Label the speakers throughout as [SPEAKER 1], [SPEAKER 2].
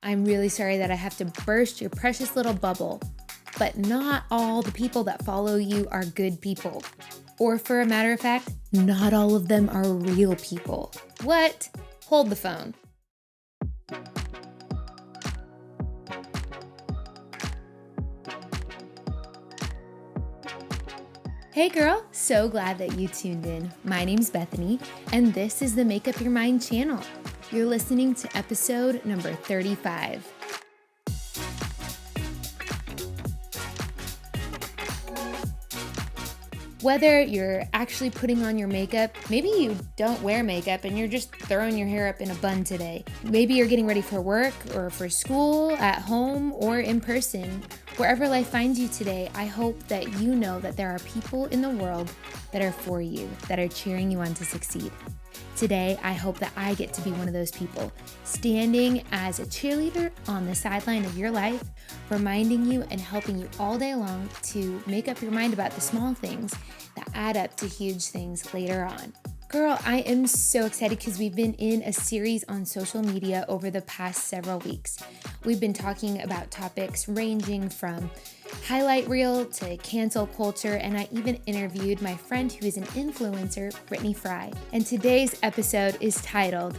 [SPEAKER 1] I'm really sorry that I have to burst your precious little bubble, but not all the people that follow you are good people. Or for a matter of fact, not all of them are real people. What? Hold the phone. Hey girl, so glad that you tuned in. My name's Bethany, and this is the Make Up Your Mind channel. You're listening to episode number 35. Whether you're actually putting on your makeup, maybe you don't wear makeup and you're just throwing your hair up in a bun today. Maybe you're getting ready for work or for school, at home, or in person. Wherever life finds you today, I hope that you know that there are people in the world that are for you, that are cheering you on to succeed. Today, I hope that I get to be one of those people, standing as a cheerleader on the sideline of your life, reminding you and helping you all day long to make up your mind about the small things that add up to huge things later on. Girl, I am so excited because we've been in a series on social media over the past several weeks. We've been talking about topics ranging from highlight reel to cancel culture, and I even interviewed my friend who is an influencer, Brittany Fry. And today's episode is titled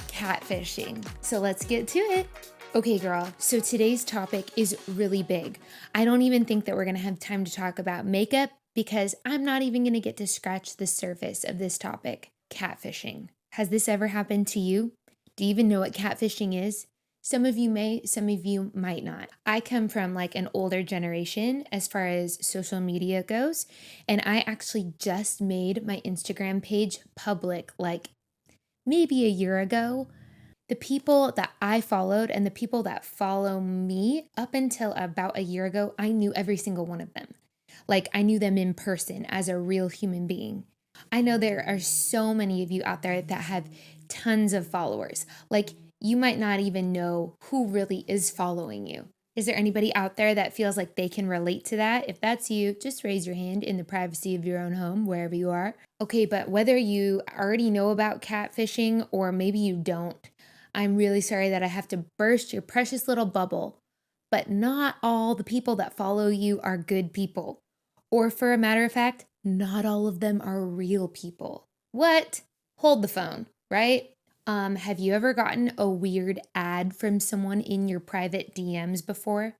[SPEAKER 1] Catfishing. So let's get to it. Okay, girl, so today's topic is really big. I don't even think that we're gonna have time to talk about makeup because I'm not even gonna get to scratch the surface of this topic, catfishing. Has this ever happened to you? Do you even know what catfishing is? Some of you may, some of you might not. I come from like an older generation as far as social media goes, and I actually just made my Instagram page public like maybe a year ago. The people that I followed and the people that follow me up until about a year ago, I knew every single one of them. Like I knew them in person as a real human being. I know there are so many of you out there that have tons of followers. Like you might not even know who really is following you. Is there anybody out there that feels like they can relate to that? If that's you, just raise your hand in the privacy of your own home, wherever you are. Okay, but whether you already know about catfishing or maybe you don't, I'm really sorry that I have to burst your precious little bubble, but not all the people that follow you are good people. Or for a matter of fact, not all of them are real people. What? Hold the phone, right? Have you ever gotten a weird ad from someone in your private DMs before?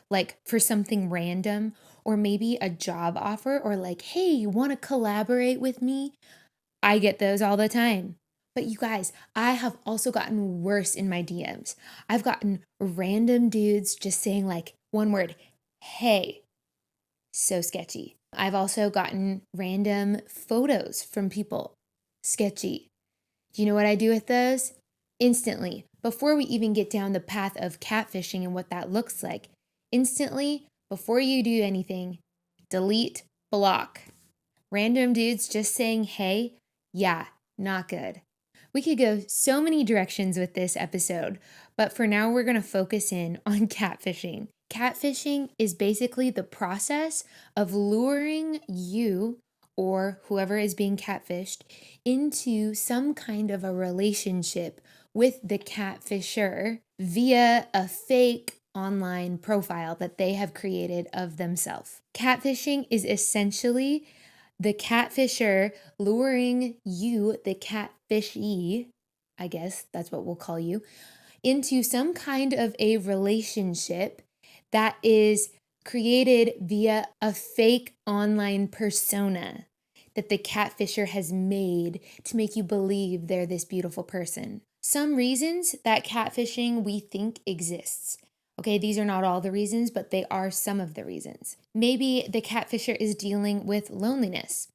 [SPEAKER 1] Like for something random, or maybe a job offer, or like, hey, you want to collaborate with me? I get those all the time. But you guys, I have also gotten worse in my DMs. I've gotten random dudes just saying like one word, hey, so sketchy. I've also gotten random photos from people, sketchy. Do you know what I do with those? Instantly, before we even get down the path of catfishing and what that looks like, instantly, before you do anything, delete, block. Random dudes just saying, hey, yeah, not good. We could go so many directions with this episode, but for now, we're going to focus in on catfishing. Catfishing is basically the process of luring you or whoever is being catfished into some kind of a relationship with the catfisher via a fake online profile that they have created of themselves. Catfishing is essentially the catfisher luring you, the catfishee, I guess that's what we'll call you, into some kind of a relationship that is created via a fake online persona that the catfisher has made to make you believe they're this beautiful person. Some reasons that catfishing we think exists. Okay, these are not all the reasons, but they are some of the reasons. Maybe the catfisher is dealing with loneliness,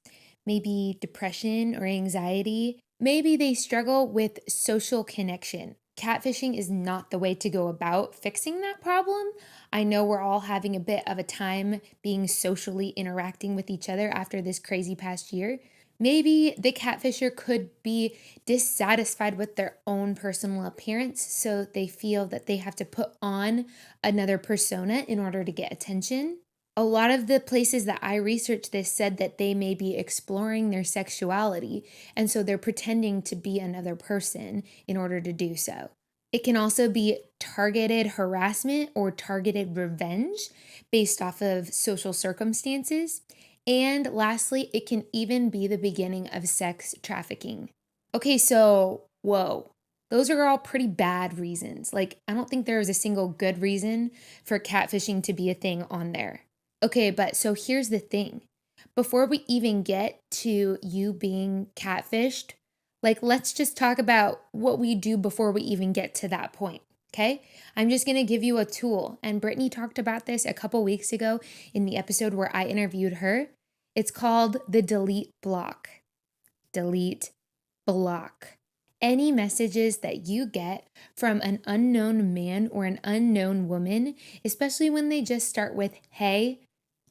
[SPEAKER 1] maybe depression or anxiety. Maybe they struggle with social connection. Catfishing is not the way to go about fixing that problem. I know we're all having a bit of a time being socially interacting with each other after this crazy past year. Maybe the catfisher could be dissatisfied with their own personal appearance, so they feel that they have to put on another persona in order to get attention. A lot of the places that I researched this said that they may be exploring their sexuality, and so they're pretending to be another person in order to do so. It can also be targeted harassment or targeted revenge based off of social circumstances. And lastly, it can even be the beginning of sex trafficking. Okay, so, whoa, those are all pretty bad reasons. Like, I don't think there is a single good reason for catfishing to be a thing on there. Okay, but so here's the thing. Before we even get to you being catfished, like, let's just talk about what we do before we even get to that point. Okay. I'm just going to give you a tool. And Brittany talked about this a couple weeks ago in the episode where I interviewed her. It's called the delete block. Delete block. Any messages that you get from an unknown man or an unknown woman, especially when they just start with, hey,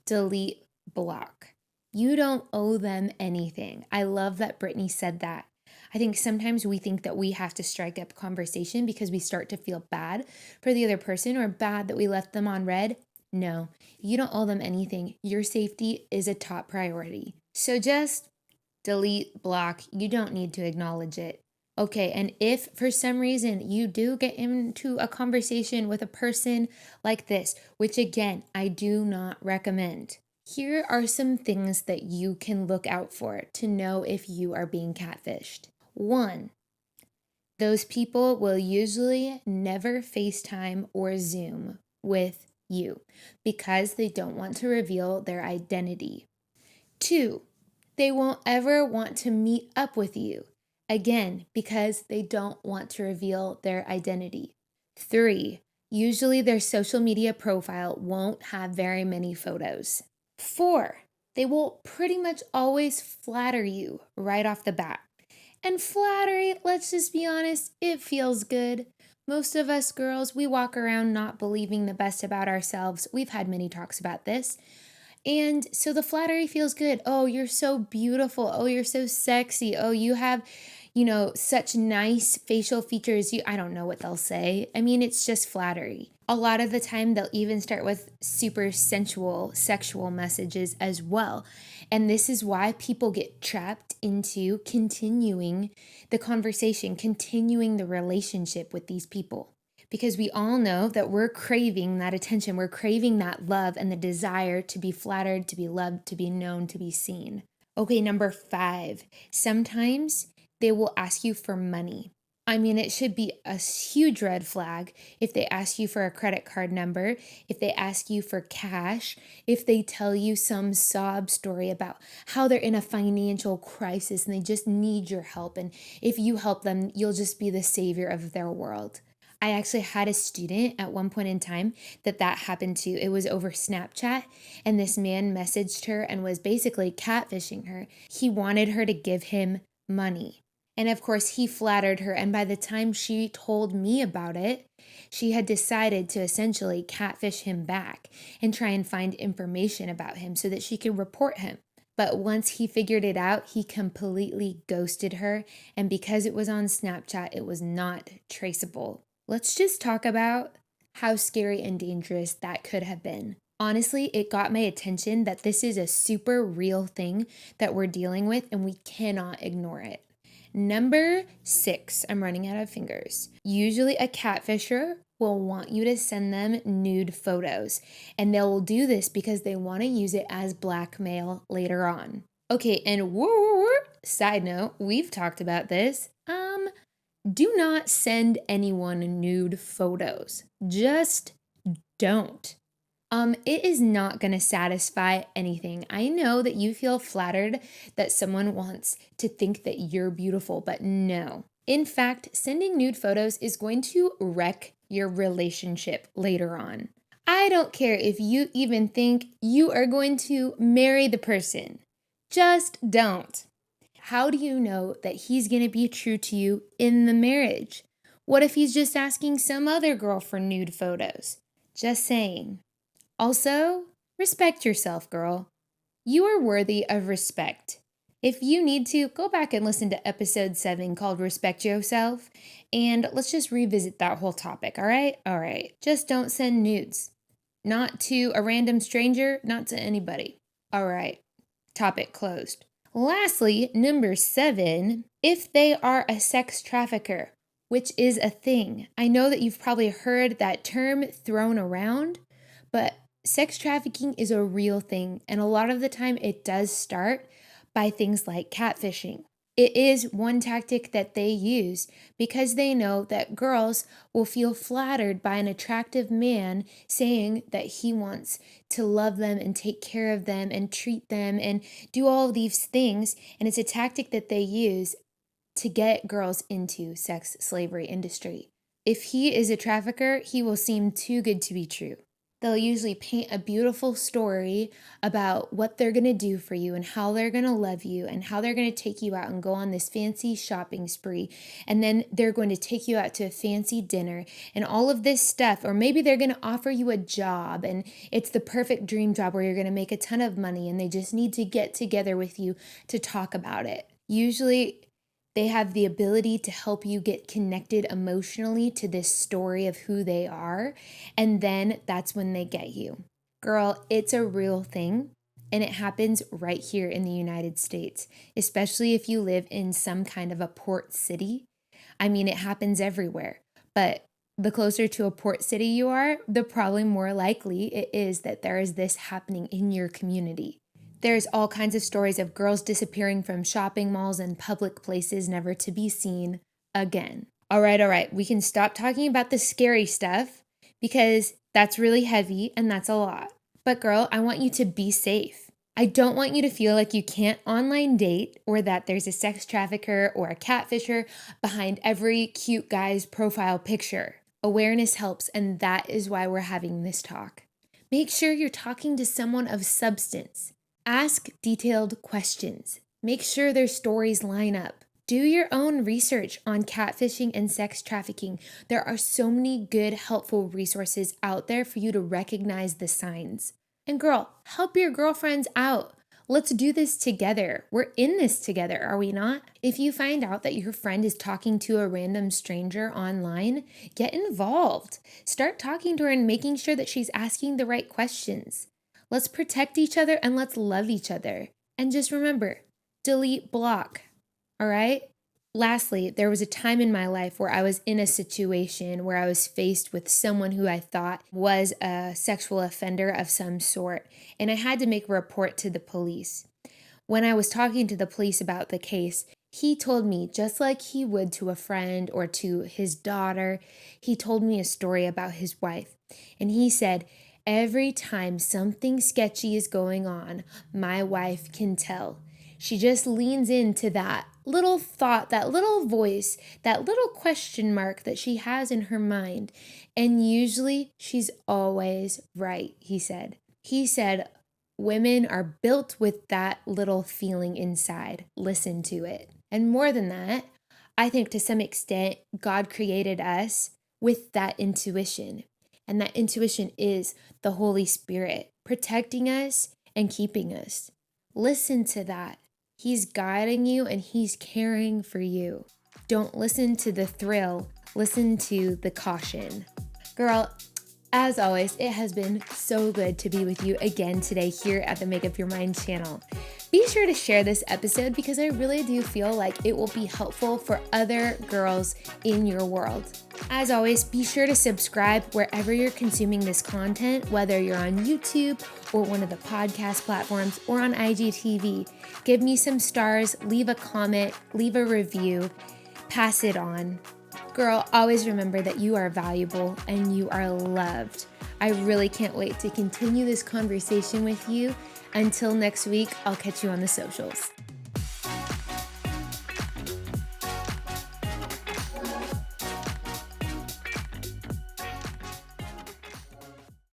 [SPEAKER 1] delete block. You don't owe them anything. I love that Brittany said that. I think sometimes we think that we have to strike up conversation because we start to feel bad for the other person or bad that we left them on red. No, you don't owe them anything. Your safety is a top priority. So just delete, block. You don't need to acknowledge it. Okay, and if for some reason you do get into a conversation with a person like this, which again, I do not recommend, here are some things that you can look out for to know if you are being catfished. One, those people will usually never FaceTime or Zoom with you because they don't want to reveal their identity. Two, they won't ever want to meet up with you, again, because they don't want to reveal their identity. Three, usually their social media profile won't have very many photos. Four, they will pretty much always flatter you right off the bat. And flattery, let's just be honest, it feels good. Most of us girls, we walk around not believing the best about ourselves. We've had many talks about this. And so the flattery feels good. Oh, you're so beautiful. Oh, you're so sexy. Oh, you have, such nice facial features. I don't know what they'll say. I mean, it's just flattery. A lot of the time, they'll even start with super sensual, sexual messages as well. And this is why people get trapped into continuing the conversation, continuing the relationship with these people. Because we all know that we're craving that attention. We're craving that love and the desire to be flattered, to be loved, to be known, to be seen. Okay, number 5. Sometimes they will ask you for money. I mean, it should be a huge red flag if they ask you for a credit card number, if they ask you for cash, if they tell you some sob story about how they're in a financial crisis and they just need your help. And if you help them, you'll just be the savior of their world. I actually had a student at one point in time that happened to. It was over Snapchat, and this man messaged her and was basically catfishing her. He wanted her to give him money. And of course, he flattered her. And by the time she told me about it, she had decided to essentially catfish him back and try and find information about him so that she could report him. But once he figured it out, he completely ghosted her. And because it was on Snapchat, it was not traceable. Let's just talk about how scary and dangerous that could have been. Honestly, it got my attention that this is a super real thing that we're dealing with and we cannot ignore it. Number 6, I'm running out of fingers. Usually a catfisher will want you to send them nude photos, and they'll do this because they want to use it as blackmail later on. Okay, and side note, we've talked about this. Do not send anyone nude photos. Just don't. It is not going to satisfy anything. I know that you feel flattered that someone wants to think that you're beautiful, but no. In fact, sending nude photos is going to wreck your relationship later on. I don't care if you even think you are going to marry the person. Just don't. How do you know that he's going to be true to you in the marriage? What if he's just asking some other girl for nude photos? Just saying. Also, respect yourself, girl. You are worthy of respect. If you need to, go back and listen to episode 7 called Respect Yourself, and let's just revisit that whole topic, all right? All right. Just don't send nudes. Not to a random stranger, not to anybody. All right. Topic closed. Lastly, number 7, if they are a sex trafficker, which is a thing. I know that you've probably heard that term thrown around, but sex trafficking is a real thing. And a lot of the time it does start by things like catfishing. It is one tactic that they use because they know that girls will feel flattered by an attractive man saying that he wants to love them and take care of them and treat them and do all of these things. And it's a tactic that they use to get girls into sex slavery industry. If he is a trafficker, he will seem too good to be true. They'll usually paint a beautiful story about what they're going to do for you and how they're going to love you and how they're going to take you out and go on this fancy shopping spree. And then they're going to take you out to a fancy dinner and all of this stuff. Or maybe they're going to offer you a job and it's the perfect dream job where you're going to make a ton of money and they just need to get together with you to talk about it. Usually, they have the ability to help you get connected emotionally to this story of who they are, and then that's when they get you. Girl, it's a real thing, and it happens right here in the United States, especially if you live in some kind of a port city. I mean, it happens everywhere, but the closer to a port city you are, the probably more likely it is that there is this happening in your community. There's all kinds of stories of girls disappearing from shopping malls and public places never to be seen again. All right, we can stop talking about the scary stuff because that's really heavy and that's a lot. But girl, I want you to be safe. I don't want you to feel like you can't online date or that there's a sex trafficker or a catfisher behind every cute guy's profile picture. Awareness helps, and that is why we're having this talk. Make sure you're talking to someone of substance. Ask detailed questions. Make sure their stories line up. Do your own research on catfishing and sex trafficking. There are so many good, helpful resources out there for you to recognize the signs. And girl, help your girlfriends out. Let's do this together. We're in this together, are we not? If you find out that your friend is talking to a random stranger online, get involved. Start talking to her and making sure that she's asking the right questions. Let's protect each other and let's love each other. And just remember, delete, block. All right? Lastly, there was a time in my life where I was in a situation where I was faced with someone who I thought was a sexual offender of some sort, and I had to make a report to the police. When I was talking to the police about the case, he told me, just like he would to a friend or to his daughter, he told me a story about his wife. And he said, every time something sketchy is going on, my wife can tell. She just leans into that little thought, that little voice, that little question mark that she has in her mind. And usually she's always right, he said. He said, women are built with that little feeling inside. Listen to it. And more than that, I think to some extent, God created us with that intuition. And that intuition is the Holy Spirit protecting us and keeping us. Listen to that. He's guiding you and he's caring for you. Don't listen to the thrill. Listen to the caution. Girl, as always, it has been so good to be with you again today here at the Make Up Your Mind channel. Be sure to share this episode because I really do feel like it will be helpful for other girls in your world. As always, be sure to subscribe wherever you're consuming this content, whether you're on YouTube or one of the podcast platforms or on IGTV. Give me some stars, leave a comment, leave a review, pass it on. Girl, always remember that you are valuable and you are loved. I really can't wait to continue this conversation with you. Until next week, I'll catch you on the socials.